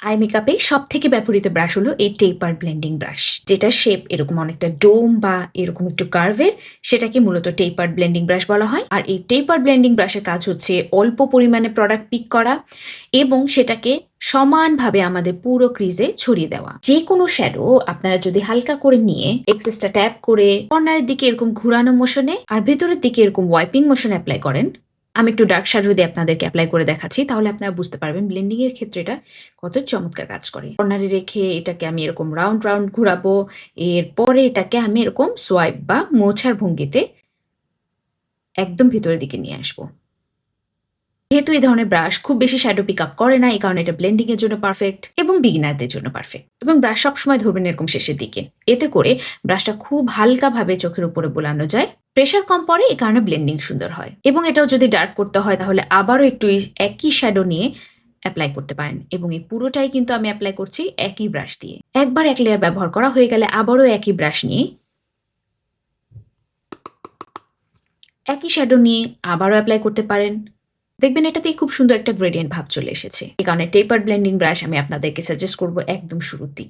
I মেকআপে সবথেকে ব্যবহৃত brush হলো এই টেপার ব্লেন্ডিং ব্রাশ, যেটার শেপ এরকম অনেকটা ডোম বা এরকম একটু কার্ভের, সেটাকে মূলত টেপার ব্লেন্ডিং ব্রাশ বলা হয়। আর এই টেপার ব্লেন্ডিং ব্রাশের কাজ হচ্ছে অল্প পরিমাণে প্রোডাক্ট পিক করা এবং সেটাকে সমানভাবে আমাদের পুরো ক্রিজে ছড়িয়ে দেওয়া। যে কোনো শ্যাডো আপনারা যদি হালকা করে নিয়ে এক্সেসটা ট্যাপ করে কর্নারের দিকে এরকম ঘুরানো মোশনে আর ভেতরের দিকে এরকম ওয়াইপিং মোশনে অ্যাপ্লাই করেন, আমি একটু ডার্ক শ্যাডো দিয়ে আপনাদেরকে অ্যাপ্লাই করে দেখাচ্ছি, তাহলে আপনারা বুঝতে পারবেন ব্লেন্ডিং এর ক্ষেত্রে এটা কত চমৎকার কাজ করে। কর্নারে রেখে এটাকে আমি এরকম রাউন্ড রাউন্ড ঘুরাবো, এরপরে এটাকে আমি এরকম সোয়াইপ বা মোছার ভঙ্গিতে একদম ভিতরের দিকে নিয়ে আসবো। যেহেতু এই ধরনের ব্রাশ খুব বেশি শ্যাডো পিক আপ করে না, এই কারণে এটা ব্লেন্ডিং এর জন্য পারফেক্ট এবং বিগিনারদের জন্য পারফেক্ট। এবং ব্রাশ সবসময় ধরবেন এরকম শেষের দিকে, এতে করে ব্রাশটা খুব হালকাভাবে চোখের উপরে বোলানো যায়। প্রেশার কম পড়ে, এই কারণে ব্লেন্ডিং সুন্দর হয়। এবং এটাও যদি ডার্ক করতে হয় তাহলে আবারও একটু একই শ্যাডো নিয়ে অ্যাপ্লাই করতে পারেন। এবং এই পুরোটাই কিন্তু আমি অ্যাপ্লাই করছি একই ব্রাশ দিয়ে। একবার এক লেয়ার ব্যবহার করা হয়ে গেলে আবারও একই ব্রাশ নিয়ে একই শ্যাডো নিয়ে আবারও অ্যাপ্লাই করতে পারেন। দেখবেন এটাতেই খুব সুন্দর একটা গ্রেডিয়েন্ট ভাব চলে এসেছে। এই কারণে টেপার ব্লেন্ডিং ব্রাশ আমি আপনাদেরকে সাজেস্ট করব একদম শুরুর দিকে।